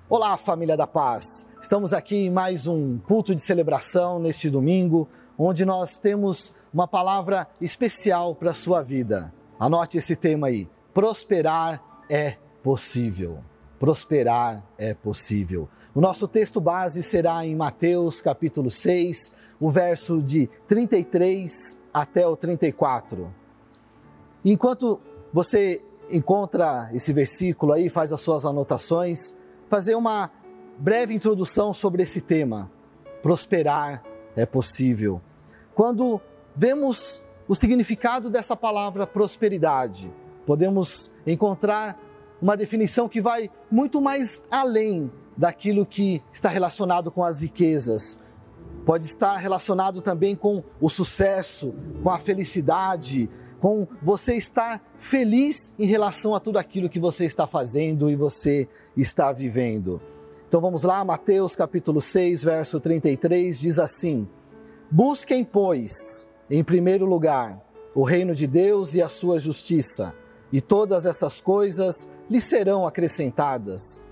Olá, família da paz! Estamos aqui em mais um culto de celebração neste domingo, onde nós temos uma palavra especial para a sua vida. Anote esse tema aí: prosperar é possível. Prosperar é possível. O nosso texto base será em Mateus capítulo 6, o verso de 33 até o 34. Enquanto você encontra esse versículo aí, faz as suas anotações, fazer uma breve introdução sobre esse tema. Prosperar é possível. Quando vemos o significado dessa palavra prosperidade, podemos encontrar uma definição que vai muito mais além daquilo que está relacionado com as riquezas. Pode estar relacionado também com o sucesso, com a felicidade, com você estar feliz em relação a tudo aquilo que você está fazendo e você está vivendo. Então vamos lá, Mateus capítulo 6, verso 33, diz assim: busquem, pois, em primeiro lugar, o reino de Deus e a sua justiça, e todas essas coisas lhes serão acrescentadas.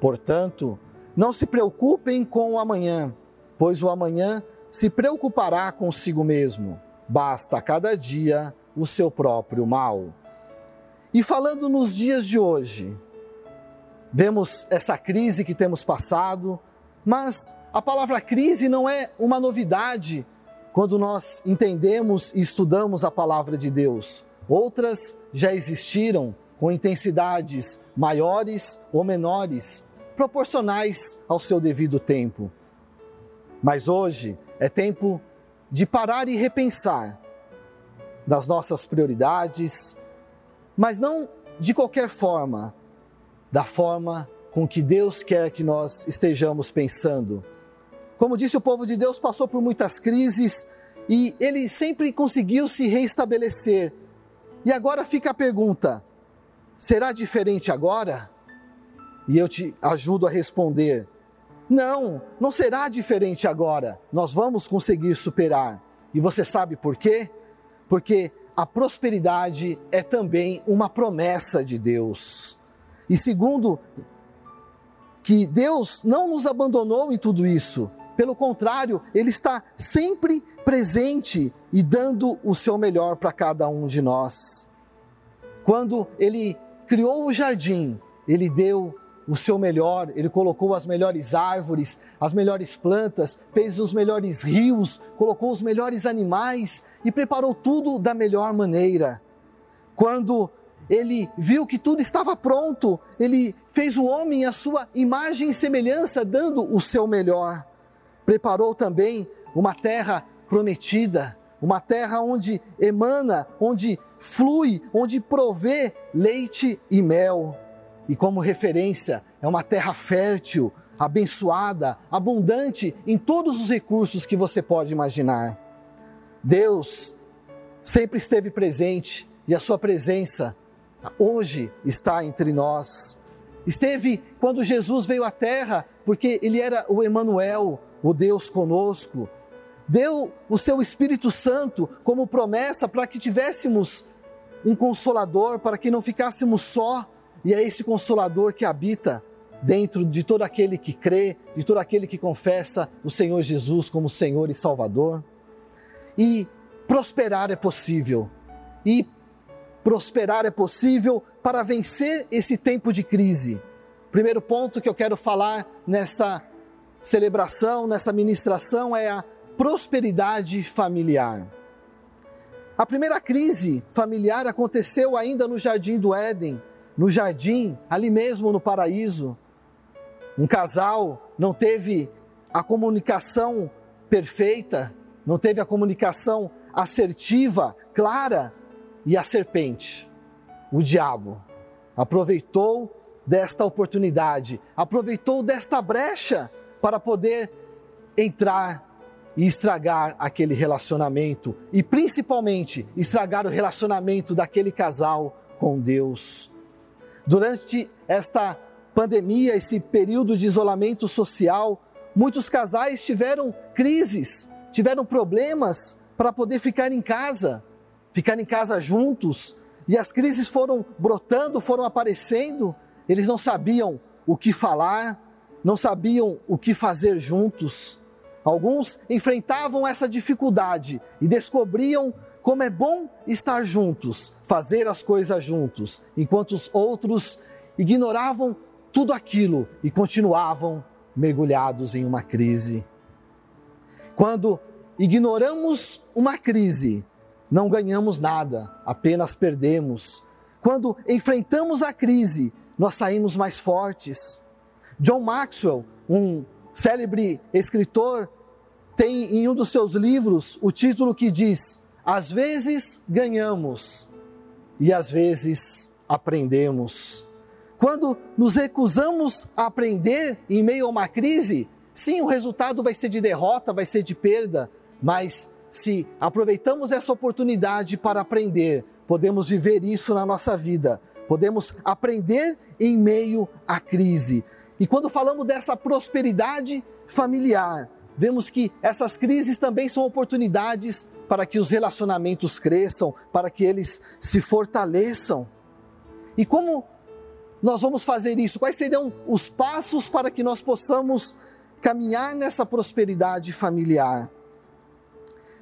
Portanto, não se preocupem com o amanhã, pois o amanhã se preocupará consigo mesmo. Basta a cada dia o seu próprio mal. E falando nos dias de hoje, vemos essa crise que temos passado, mas a palavra crise não é uma novidade quando nós entendemos e estudamos a palavra de Deus. Outras já existiram com intensidades maiores ou menores, proporcionais ao seu devido tempo. Mas hoje é tempo de parar e repensar das nossas prioridades, mas não de qualquer forma, da forma com que Deus quer que nós estejamos pensando. Como disse, o povo de Deus passou por muitas crises e ele sempre conseguiu se reestabelecer. E agora fica a pergunta: será diferente agora? E eu te ajudo a responder: não, não será diferente agora. Nós vamos conseguir superar. E você sabe por quê? Porque a prosperidade é também uma promessa de Deus. E segundo, que Deus não nos abandonou em tudo isso. Pelo contrário, Ele está sempre presente e dando o seu melhor para cada um de nós. Quando Ele criou o jardim, Ele deu o seu melhor, Ele colocou as melhores árvores, as melhores plantas, fez os melhores rios, colocou os melhores animais e preparou tudo da melhor maneira. Quando Ele viu que tudo estava pronto, Ele fez o homem à sua imagem e semelhança, dando o seu melhor. Preparou também uma terra prometida, uma terra onde emana, onde flui, onde provê leite e mel. E como referência, é uma terra fértil, abençoada, abundante em todos os recursos que você pode imaginar. Deus sempre esteve presente e a sua presença hoje está entre nós. Esteve quando Jesus veio à terra, porque Ele era o Emanuel, o Deus conosco. Deu o seu Espírito Santo como promessa para que tivéssemos um Consolador, para que não ficássemos só. E é esse Consolador que habita dentro de todo aquele que crê, de todo aquele que confessa o Senhor Jesus como Senhor e Salvador. E prosperar é possível. E prosperar é possível para vencer esse tempo de crise. Primeiro ponto que eu quero falar nessa celebração, nessa ministração, é a prosperidade familiar. A primeira crise familiar aconteceu ainda no Jardim do Éden, no jardim, ali mesmo no paraíso. Um casal não teve a comunicação perfeita, não teve a comunicação assertiva, clara, e a serpente, o diabo, aproveitou desta oportunidade, aproveitou desta brecha para poder entrar e estragar aquele relacionamento e principalmente estragar o relacionamento daquele casal com Deus. Durante esta pandemia, esse período de isolamento social, muitos casais tiveram crises, tiveram problemas para poder ficar em casa juntos, e as crises foram brotando, foram aparecendo, eles não sabiam o que falar, não sabiam o que fazer juntos. Alguns enfrentavam essa dificuldade e descobriam como é bom estar juntos, fazer as coisas juntos, enquanto os outros ignoravam tudo aquilo e continuavam mergulhados em uma crise. Quando ignoramos uma crise, não ganhamos nada, apenas perdemos. Quando enfrentamos a crise, nós saímos mais fortes. John Maxwell, um célebre escritor, tem em um dos seus livros o título que diz: às vezes ganhamos e às vezes aprendemos. Quando nos recusamos a aprender em meio a uma crise, sim, o resultado vai ser de derrota, vai ser de perda, mas se aproveitamos essa oportunidade para aprender, podemos viver isso na nossa vida, podemos aprender em meio à crise. E quando falamos dessa prosperidade familiar, vemos que essas crises também são oportunidades para que os relacionamentos cresçam, para que eles se fortaleçam. E como nós vamos fazer isso? Quais seriam os passos para que nós possamos caminhar nessa prosperidade familiar?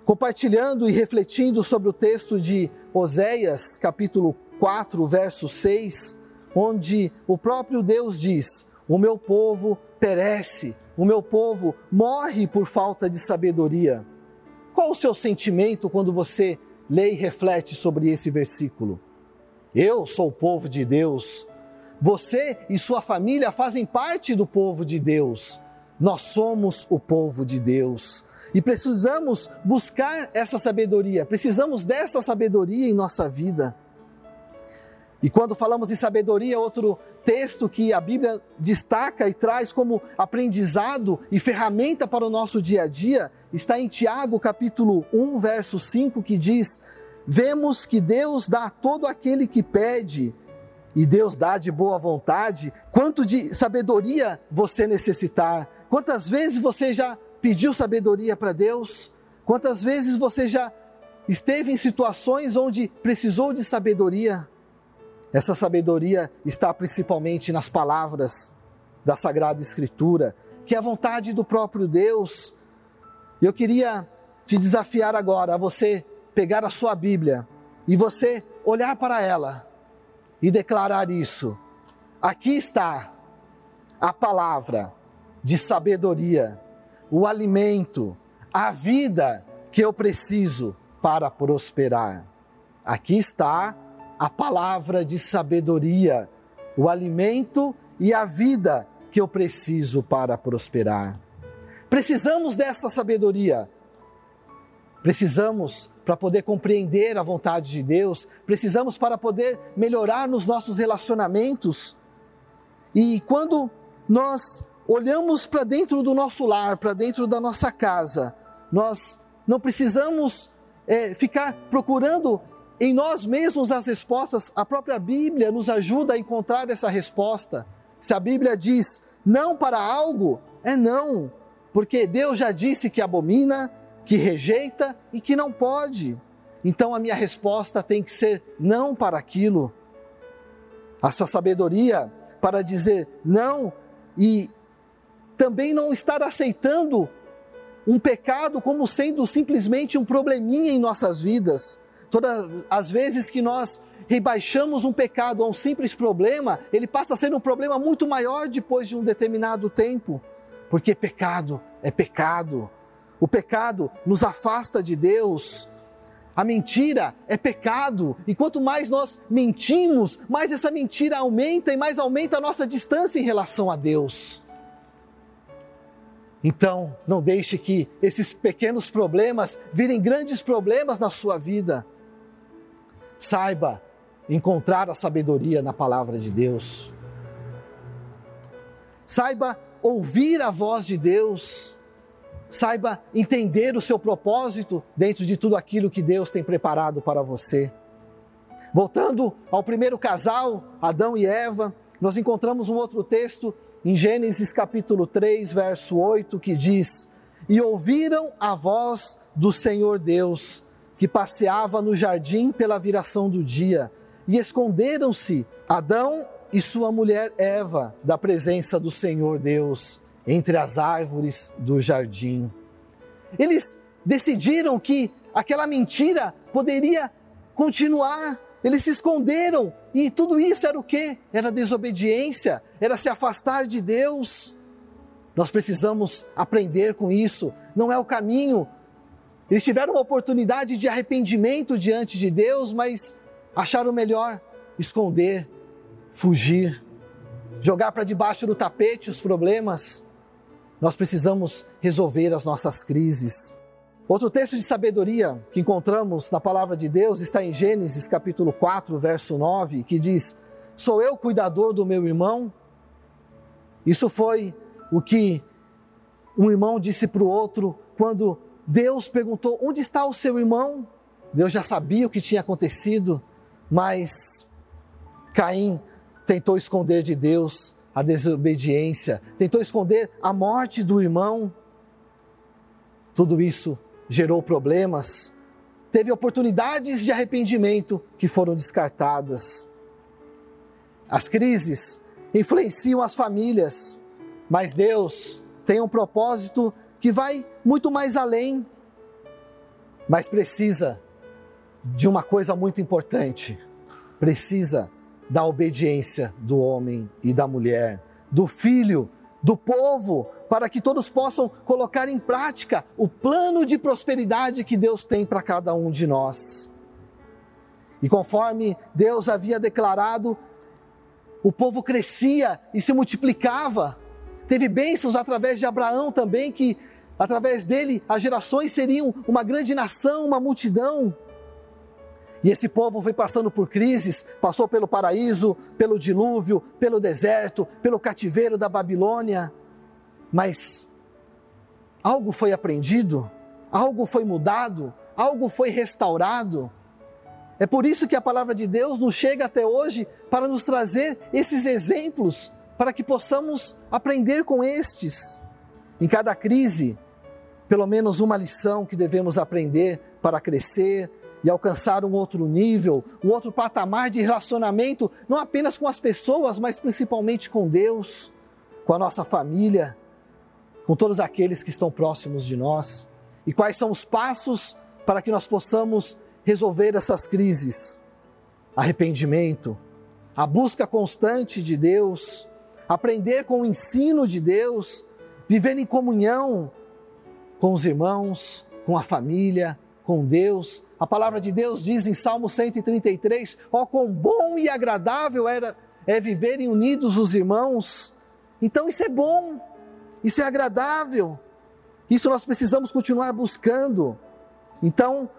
Compartilhando e refletindo sobre o texto de Oséias, capítulo 4, verso 6, onde o próprio Deus diz: o meu povo perece, o meu povo morre por falta de sabedoria. Qual o seu sentimento quando você lê e reflete sobre esse versículo? Eu sou o povo de Deus. Você e sua família fazem parte do povo de Deus. Nós somos o povo de Deus. E precisamos buscar essa sabedoria, precisamos dessa sabedoria em nossa vida. E quando falamos em sabedoria, outro texto que a Bíblia destaca e traz como aprendizado e ferramenta para o nosso dia a dia, está em Tiago, capítulo 1, verso 5, que diz: vemos que Deus dá a todo aquele que pede, e Deus dá de boa vontade. Quanto de sabedoria você necessitar? Quantas vezes você já pediu sabedoria para Deus? Quantas vezes você já esteve em situações onde precisou de sabedoria? Essa sabedoria está principalmente nas palavras da Sagrada Escritura, que é a vontade do próprio Deus. Eu queria te desafiar agora a você pegar a sua Bíblia e você olhar para ela e declarar isso: aqui está a palavra de sabedoria, o alimento, a vida que eu preciso para prosperar. Aqui está a palavra de sabedoria, o alimento e a vida que eu preciso para prosperar. Precisamos dessa sabedoria. Precisamos para poder compreender a vontade de Deus, precisamos para poder melhorar nos nossos relacionamentos. E quando nós olhamos para dentro do nosso lar, para dentro da nossa casa, nós não precisamos ficar procurando em nós mesmos as respostas. A própria Bíblia nos ajuda a encontrar essa resposta. Se a Bíblia diz não para algo, é não, porque Deus já disse que abomina, que rejeita e que não pode. Então a minha resposta tem que ser não para aquilo. Essa sabedoria para dizer não e também não estar aceitando um pecado como sendo simplesmente um probleminha em nossas vidas. Todas as vezes que nós rebaixamos um pecado a um simples problema, ele passa a ser um problema muito maior depois de um determinado tempo, porque pecado é pecado. O pecado nos afasta de Deus. A mentira é pecado, e quanto mais nós mentimos, mais essa mentira aumenta e mais aumenta a nossa distância em relação a Deus. Então, não deixe que esses pequenos problemas virem grandes problemas na sua vida. Saiba encontrar a sabedoria na palavra de Deus. Saiba ouvir a voz de Deus. Saiba entender o seu propósito dentro de tudo aquilo que Deus tem preparado para você. Voltando ao primeiro casal, Adão e Eva, nós encontramos um outro texto em Gênesis capítulo 3, verso 8, que diz: e ouviram a voz do Senhor Deus, que passeava no jardim pela viração do dia, e esconderam-se Adão e sua mulher Eva da presença do Senhor Deus entre as árvores do jardim. Eles decidiram que aquela mentira poderia continuar. Eles se esconderam e tudo isso era o quê? Era desobediência, era se afastar de Deus. Nós precisamos aprender com isso, não é o caminho. Eles tiveram uma oportunidade de arrependimento diante de Deus, mas acharam melhor esconder, fugir, jogar para debaixo do tapete os problemas. Nós precisamos resolver as nossas crises. Outro texto de sabedoria que encontramos na palavra de Deus está em Gênesis capítulo 4, verso 9, que diz: sou eu cuidador do meu irmão? Isso foi o que um irmão disse para o outro quando Deus perguntou: onde está o seu irmão? Deus já sabia o que tinha acontecido, mas Caim tentou esconder de Deus a desobediência, tentou esconder a morte do irmão. Tudo isso gerou problemas, teve oportunidades de arrependimento que foram descartadas. As crises influenciam as famílias, mas Deus tem um propósito que vai muito mais além, mas precisa de uma coisa muito importante, precisa da obediência do homem e da mulher, do filho, do povo, para que todos possam colocar em prática o plano de prosperidade que Deus tem para cada um de nós. E conforme Deus havia declarado, o povo crescia e se multiplicava. Teve bênçãos através de Abraão também, que através dele as gerações seriam uma grande nação, uma multidão. E esse povo foi passando por crises, passou pelo paraíso, pelo dilúvio, pelo deserto, pelo cativeiro da Babilônia. Mas algo foi aprendido, algo foi mudado, algo foi restaurado. É por isso que a palavra de Deus nos chega até hoje para nos trazer esses exemplos, para que possamos aprender com estes. Em cada crise, pelo menos uma lição que devemos aprender para crescer e alcançar um outro nível, um outro patamar de relacionamento, não apenas com as pessoas, mas principalmente com Deus, com a nossa família, com todos aqueles que estão próximos de nós. E quais são os passos para que nós possamos resolver essas crises? Arrependimento, a busca constante de Deus, aprender com o ensino de Deus, viver em comunhão com os irmãos, com a família, com Deus. A palavra de Deus diz em Salmo 133, ó, quão bom e agradável é viverem unidos os irmãos. Então isso é bom, isso é agradável, isso nós precisamos continuar buscando. Então,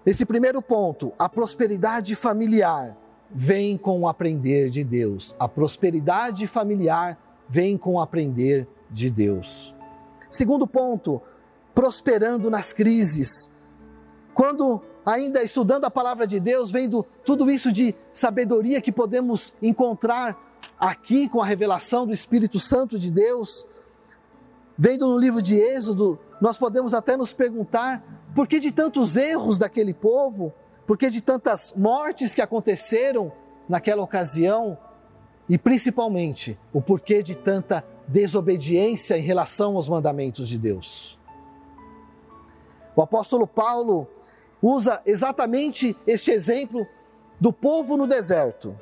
esse primeiro ponto, a prosperidade familiar, vem com o aprender de Deus. A prosperidade familiar vem com o aprender de Deus. Segundo ponto, prosperando nas crises. Quando ainda estudando a palavra de Deus, vendo tudo isso de sabedoria que podemos encontrar aqui com a revelação do Espírito Santo de Deus, vendo no livro de Êxodo, nós podemos até nos perguntar por que de tantos erros daquele povo, por que de tantas mortes que aconteceram naquela ocasião e principalmente o porquê de tanta desobediência em relação aos mandamentos de Deus. O apóstolo Paulo usa exatamente este exemplo do povo no deserto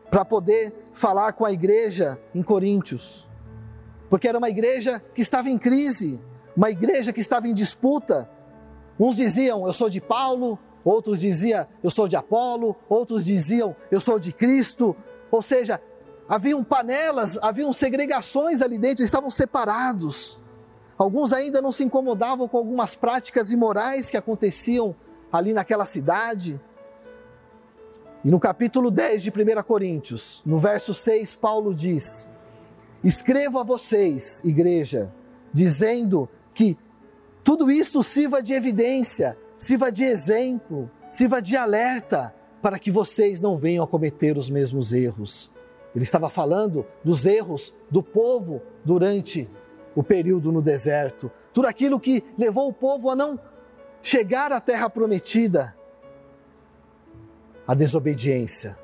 para poder falar com a igreja em Coríntios, porque era uma igreja que estava em crise, uma igreja que estava em disputa. Uns diziam, eu sou de Paulo, outros diziam, eu sou de Apolo, outros diziam, eu sou de Cristo. Ou seja, haviam panelas, haviam segregações ali dentro, estavam separados. Alguns ainda não se incomodavam com algumas práticas imorais que aconteciam ali naquela cidade. E no capítulo 10 de 1 Coríntios, no verso 6, Paulo diz: escrevo a vocês, igreja, dizendo que tudo isto sirva de evidência, sirva de exemplo, sirva de alerta, para que vocês não venham a cometer os mesmos erros. Ele estava falando dos erros do povo durante o período no deserto, tudo aquilo que levou o povo a não chegar à terra prometida, a desobediência.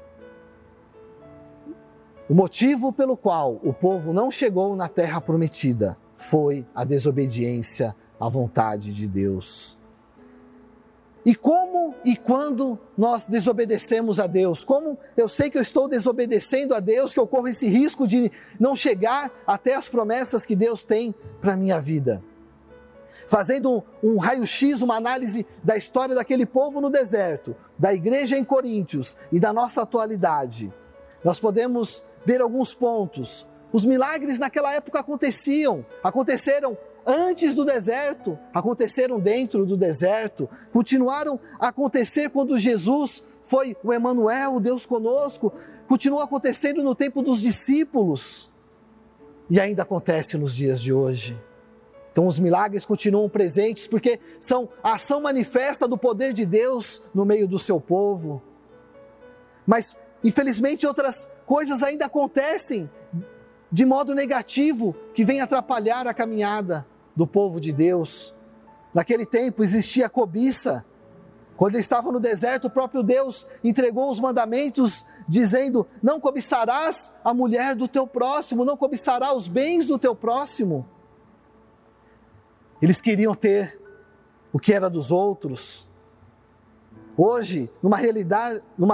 O motivo pelo qual o povo não chegou na terra prometida foi a desobediência à vontade de Deus. E como e quando nós desobedecemos a Deus? Como eu sei que eu estou desobedecendo a Deus, que eu corro esse risco de não chegar até as promessas que Deus tem para a minha vida? Fazendo um raio-x, uma análise da história daquele povo no deserto, da igreja em Coríntios e da nossa atualidade, nós podemos ver alguns pontos. Os milagres naquela época aconteceram antes do deserto, aconteceram dentro do deserto, continuaram a acontecer quando Jesus foi o Emanuel, o Deus conosco, continuou acontecendo no tempo dos discípulos e ainda acontece nos dias de hoje. Então os milagres continuam presentes porque são a ação manifesta do poder de Deus no meio do seu povo. Mas infelizmente outras coisas ainda acontecem de modo negativo que vem atrapalhar a caminhada do povo de Deus. Naquele tempo existia cobiça. Quando eles estavam no deserto, o próprio Deus entregou os mandamentos dizendo: não cobiçarás a mulher do teu próximo, não cobiçarás os bens do teu próximo. Eles queriam ter o que era dos outros. Hoje, numa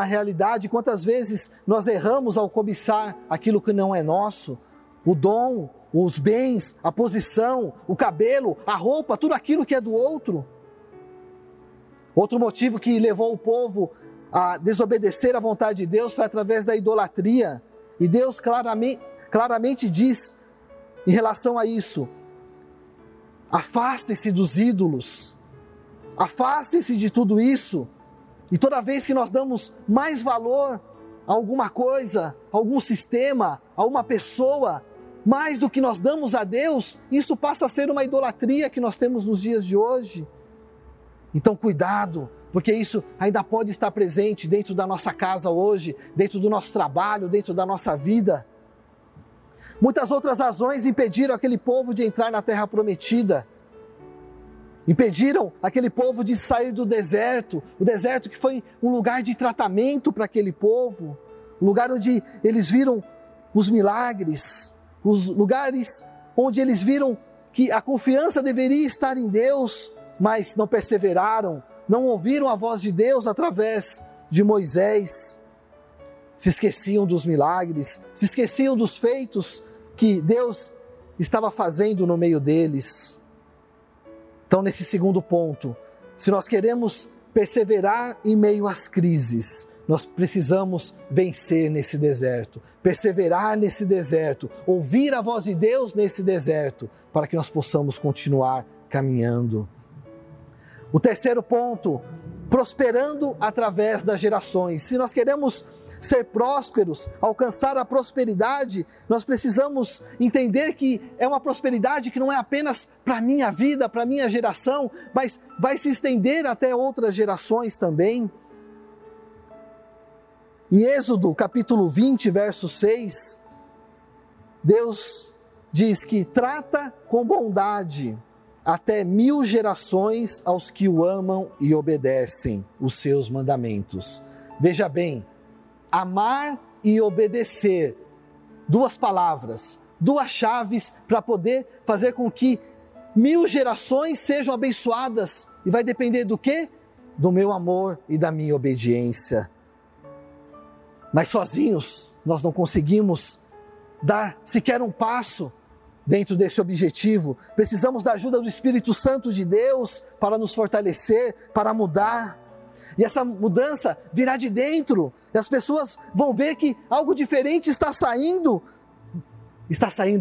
realidade, quantas vezes nós erramos ao cobiçar aquilo que não é nosso, o dom, os bens, a posição, o cabelo, a roupa, tudo aquilo que é do outro. Outro motivo que levou o povo a desobedecer à vontade de Deus foi através da idolatria. E Deus claramente diz em relação a isso: afastem-se dos ídolos, afastem-se de tudo isso. E toda vez que nós damos mais valor a alguma coisa, a algum sistema, a uma pessoa, mais do que nós damos a Deus, isso passa a ser uma idolatria que nós temos nos dias de hoje. Então cuidado, porque isso ainda pode estar presente dentro da nossa casa hoje, dentro do nosso trabalho, dentro da nossa vida. Muitas outras razões impediram aquele povo de entrar na terra prometida. Impediram aquele povo de sair do deserto, o deserto que foi um lugar de tratamento para aquele povo, um lugar onde eles viram os milagres, os lugares onde eles viram que a confiança deveria estar em Deus, mas não perseveraram, não ouviram a voz de Deus através de Moisés, se esqueciam dos milagres, se esqueciam dos feitos que Deus estava fazendo no meio deles. Então, nesse segundo ponto, se nós queremos perseverar em meio às crises, nós precisamos vencer nesse deserto, perseverar nesse deserto, ouvir a voz de Deus nesse deserto, para que nós possamos continuar caminhando. O terceiro ponto, prosperando através das gerações. Se nós queremos ser prósperos, alcançar a prosperidade, nós precisamos entender que é uma prosperidade que não é apenas para a minha vida, para a minha geração, mas vai se estender até outras gerações também. Em Êxodo capítulo 20, verso 6, Deus diz que trata com bondade até 1000 gerações aos que o amam e obedecem os seus mandamentos. Veja bem, amar e obedecer, duas palavras, duas chaves para poder fazer com que 1000 gerações sejam abençoadas. E vai depender do quê? Do meu amor e da minha obediência. Mas sozinhos nós não conseguimos dar sequer um passo dentro desse objetivo. Precisamos da ajuda do Espírito Santo de Deus para nos fortalecer, para mudar. E essa mudança virá de dentro, e as pessoas vão ver que algo diferente está saindo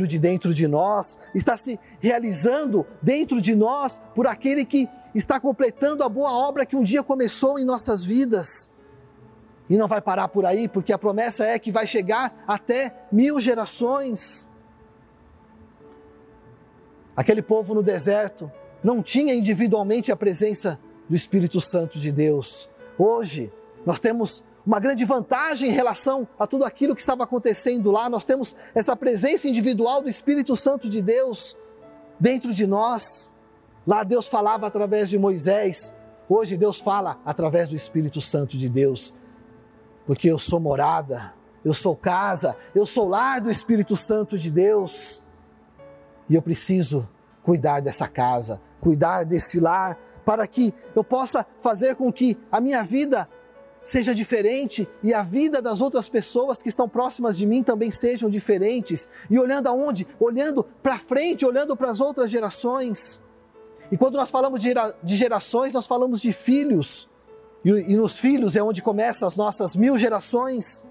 de dentro de nós, está se realizando dentro de nós por aquele que está completando a boa obra que um dia começou em nossas vidas. E não vai parar por aí, porque a promessa é que vai chegar até 1000 gerações. Aquele povo no deserto não tinha individualmente a presença do Espírito Santo de Deus. Hoje, nós temos uma grande vantagem em relação a tudo aquilo que estava acontecendo lá. Nós temos essa presença individual do Espírito Santo de Deus dentro de nós. Lá Deus falava através de Moisés. Hoje Deus fala através do Espírito Santo de Deus. Porque eu sou morada, eu sou casa, eu sou lar do Espírito Santo de Deus. E eu preciso cuidar dessa casa, cuidar desse lar, para que eu possa fazer com que a minha vida seja diferente e a vida das outras pessoas que estão próximas de mim também sejam diferentes. E olhando aonde? Olhando para frente, olhando para as outras gerações. E quando nós falamos de gerações, nós falamos de filhos. E nos filhos é onde começam as nossas 1000 gerações.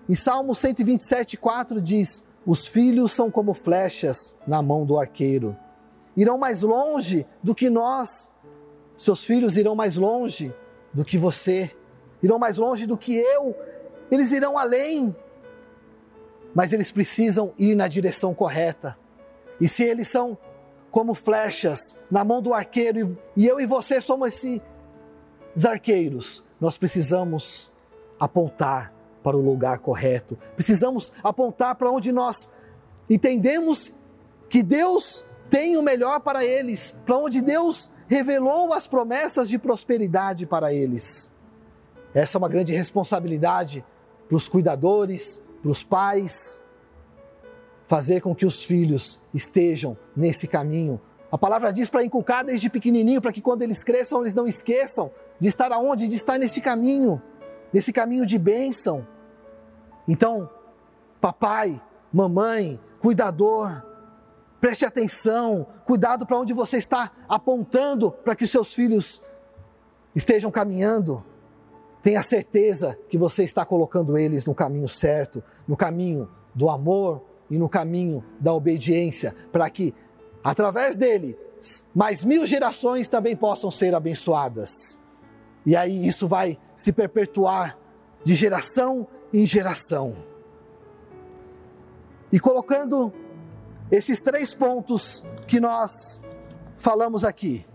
Em Salmo 127:4 diz: os filhos são como flechas na mão do arqueiro. Irão mais longe do que nós. Seus filhos irão mais longe do que você. Irão mais longe do que eu. Eles irão além. Mas eles precisam ir na direção correta. E se eles são como flechas na mão do arqueiro, e eu e você somos esses arqueiros, nós precisamos apontar para o lugar correto. Precisamos apontar para onde nós entendemos que Deus tem o melhor para eles, para onde Deus revelou as promessas de prosperidade para eles. Essa é uma grande responsabilidade para os cuidadores, para os pais, fazer com que os filhos estejam nesse caminho. A palavra diz para inculcar desde pequenininho, para que quando eles cresçam, eles não esqueçam de estar aonde? De estar nesse caminho de bênção. Então, papai, mamãe, cuidador, preste atenção, cuidado para onde você está apontando para que seus filhos estejam caminhando. Tenha certeza que você está colocando eles no caminho certo, no caminho do amor e no caminho da obediência, para que, através dele, mais 1000 gerações também possam ser abençoadas. E aí isso vai se perpetuar de geração em geração. E colocando esses 3 pontos que nós falamos aqui,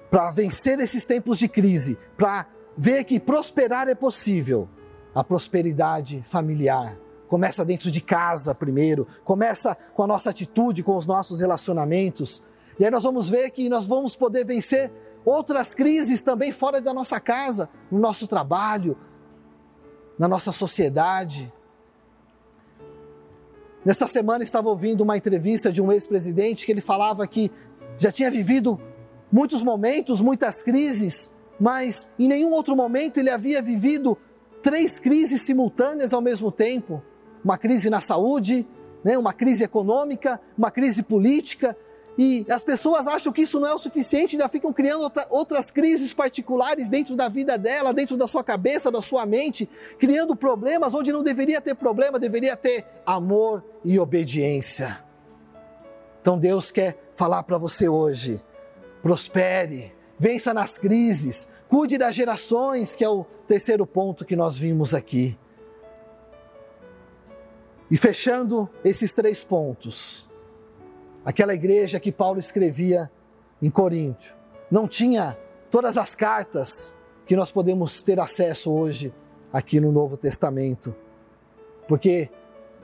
para vencer esses tempos de crise, para ver que prosperar é possível, a prosperidade familiar começa dentro de casa primeiro, começa com a nossa atitude, com os nossos relacionamentos, e aí nós vamos ver que nós vamos poder vencer outras crises também fora da nossa casa, no nosso trabalho, na nossa sociedade. Nesta semana estava ouvindo uma entrevista de um ex-presidente que ele falava que já tinha vivido muitos momentos, muitas crises, mas em nenhum outro momento ele havia vivido 3 crises simultâneas ao mesmo tempo. Uma crise na saúde, uma crise econômica, uma crise política, e as pessoas acham que isso não é o suficiente, ainda ficam criando outras crises particulares dentro da vida dela, dentro da sua cabeça, da sua mente, criando problemas onde não deveria ter problema, deveria ter amor e obediência. Então Deus quer falar para você hoje: prospere, vença nas crises, cuide das gerações, que é o 3º ponto que nós vimos aqui. E fechando esses 3 pontos, aquela igreja que Paulo escrevia em Coríntio não tinha todas as cartas que nós podemos ter acesso hoje aqui no Novo Testamento, porque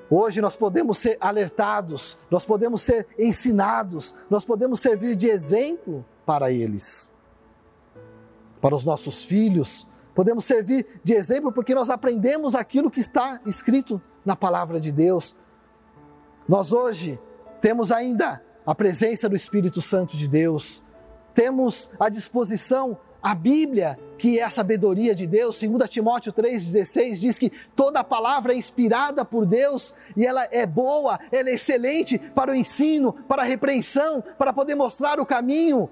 hoje nós podemos ser alertados, nós podemos ser ensinados, nós podemos servir de exemplo para eles, para os nossos filhos. Podemos servir de exemplo porque nós aprendemos aquilo que está escrito na palavra de Deus. Nós hoje temos ainda a presença do Espírito Santo de Deus, temos à disposição a Bíblia, que é a sabedoria de Deus. 2 Timóteo 3,16 diz que toda a palavra é inspirada por Deus e ela é boa, ela é excelente para o ensino, para a repreensão, para poder mostrar o caminho.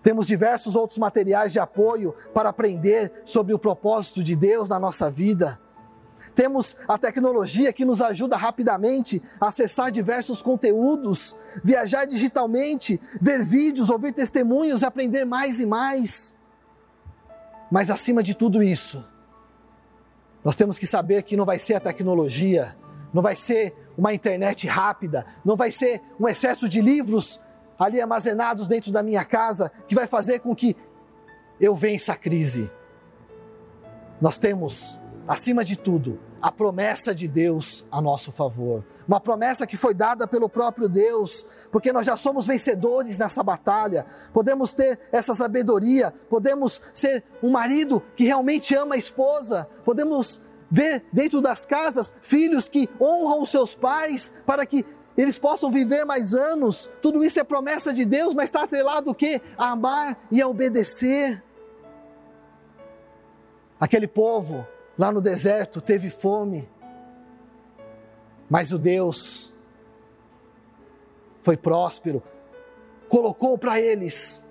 Temos diversos outros materiais de apoio para aprender sobre o propósito de Deus na nossa vida. Temos a tecnologia que nos ajuda rapidamente a acessar diversos conteúdos, viajar digitalmente, ver vídeos, ouvir testemunhos, aprender mais e mais. Mas acima de tudo isso, nós temos que saber que não vai ser a tecnologia, não vai ser uma internet rápida, não vai ser um excesso de livros ali armazenados dentro da minha casa que vai fazer com que eu vença a crise. Nós temos, acima de tudo, a promessa de Deus a nosso favor. uma promessa que foi dada pelo próprio Deus, porque nós já somos vencedores nessa batalha, podemos ter essa sabedoria, podemos ser um marido que realmente ama a esposa, podemos ver dentro das casas filhos que honram os seus pais, para que eles possam viver mais anos. Tudo isso é promessa de Deus, mas está atrelado o quê? A amar e a obedecer. Aquele povo lá no deserto teve fome, mas o Deus foi próspero, colocou para eles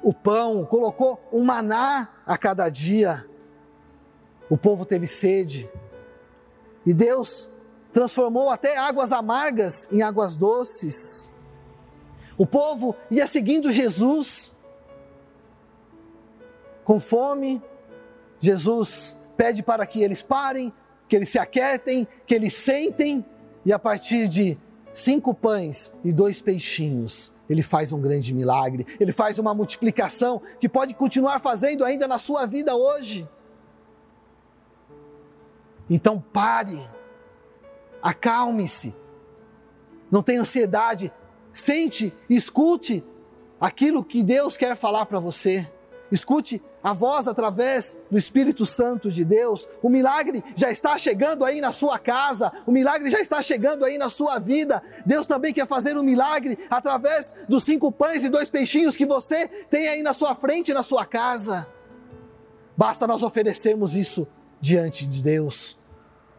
o pão, colocou um maná a cada dia. O povo teve sede, e Deus transformou até águas amargas em águas doces. O povo ia seguindo Jesus, com fome. Jesus pede para que eles parem, que eles se aquietem, que eles sentem, e a partir de 5 pães e 2 peixinhos, Ele faz um grande milagre, Ele faz uma multiplicação que pode continuar fazendo ainda na sua vida hoje. Então pare, acalme-se, não tenha ansiedade, sente, escute aquilo que Deus quer falar para você. Escute a voz através do Espírito Santo de Deus. O milagre já está chegando aí na sua casa, o milagre já está chegando aí na sua vida. Deus também quer fazer um milagre através dos 5 pães e 2 peixinhos que você tem aí na sua frente, na sua casa. Basta nós oferecermos isso diante de Deus,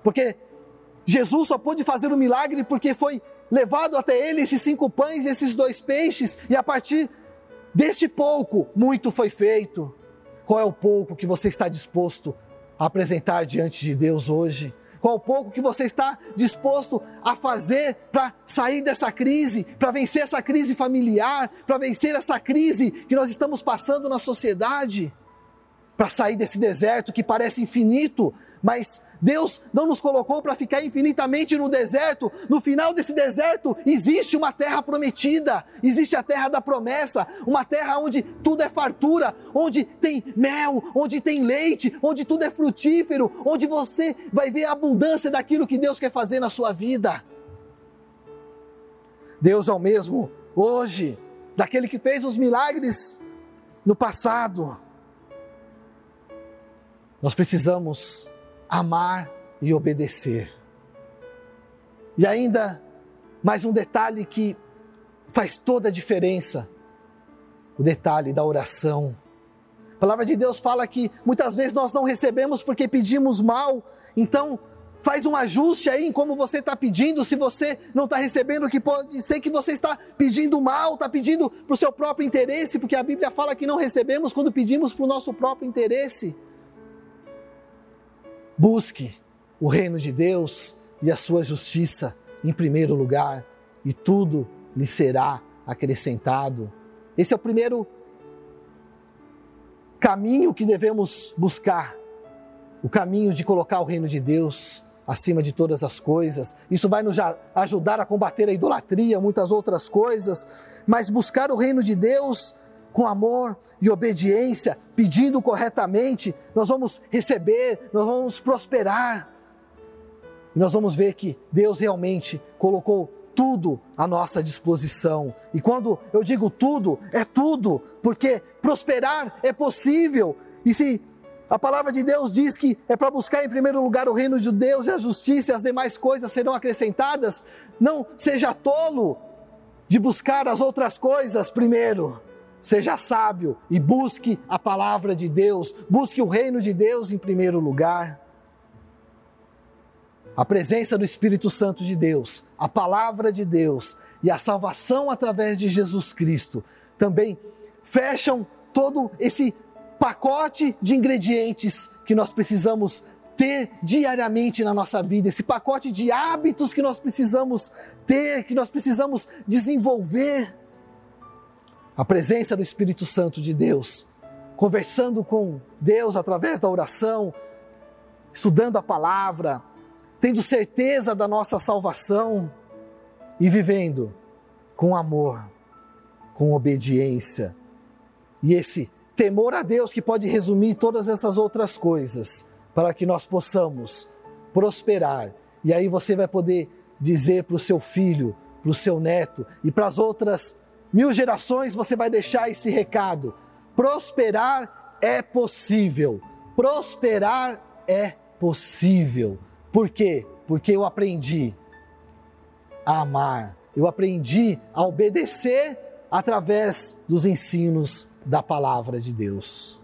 porque Jesus só pôde fazer um milagre porque foi levado até Ele esses 5 pães e esses 2 peixes, e a partir deste pouco, muito foi feito. Qual é o pouco que você está disposto a apresentar diante de Deus hoje? Qual é o pouco que você está disposto a fazer para sair dessa crise, para vencer essa crise familiar, para vencer essa crise que nós estamos passando na sociedade? Para sair desse deserto que parece infinito, mas Deus não nos colocou para ficar infinitamente no deserto. No final desse deserto existe uma terra prometida, existe a terra da promessa, uma terra onde tudo é fartura, onde tem mel, onde tem leite, onde tudo é frutífero, onde você vai ver a abundância daquilo que Deus quer fazer na sua vida. Deus é o mesmo hoje, daquele que fez os milagres no passado. Nós precisamos amar e obedecer. E ainda mais um detalhe que faz toda a diferença, o detalhe da oração. A palavra de Deus fala que muitas vezes nós não recebemos porque pedimos mal. Então faz um ajuste aí em como você está pedindo. Se você não está recebendo, que pode ser que você está pedindo mal, está pedindo para o seu próprio interesse, porque a Bíblia fala que não recebemos quando pedimos para o nosso próprio interesse. Busque o reino de Deus e a sua justiça em primeiro lugar, e tudo lhe será acrescentado. Esse é o primeiro caminho que devemos buscar, o caminho de colocar o reino de Deus acima de todas as coisas. Isso vai nos ajudar a combater a idolatria, muitas outras coisas, mas buscar o reino de Deus com amor e obediência, pedindo corretamente, nós vamos receber, nós vamos prosperar. E nós vamos ver que Deus realmente colocou tudo à nossa disposição. E quando eu digo tudo, é tudo, porque prosperar é possível. E se a palavra de Deus diz que é para buscar em primeiro lugar o reino de Deus e a justiça, e as demais coisas serão acrescentadas, não seja tolo de buscar as outras coisas primeiro. Seja sábio e busque a palavra de Deus, busque o reino de Deus em primeiro lugar. A presença do Espírito Santo de Deus, a palavra de Deus e a salvação através de Jesus Cristo também fecham todo esse pacote de ingredientes que nós precisamos ter diariamente na nossa vida, esse pacote de hábitos que nós precisamos ter, que nós precisamos desenvolver. A presença do Espírito Santo de Deus, conversando com Deus através da oração, estudando a palavra, tendo certeza da nossa salvação e vivendo com amor, com obediência. E esse temor a Deus que pode resumir todas essas outras coisas, para que nós possamos prosperar. E aí você vai poder dizer para o seu filho, para o seu neto e para as outras 1000 gerações, você vai deixar esse recado: prosperar é possível. Prosperar é possível. Por quê? Porque eu aprendi a amar, eu aprendi a obedecer através dos ensinos da palavra de Deus.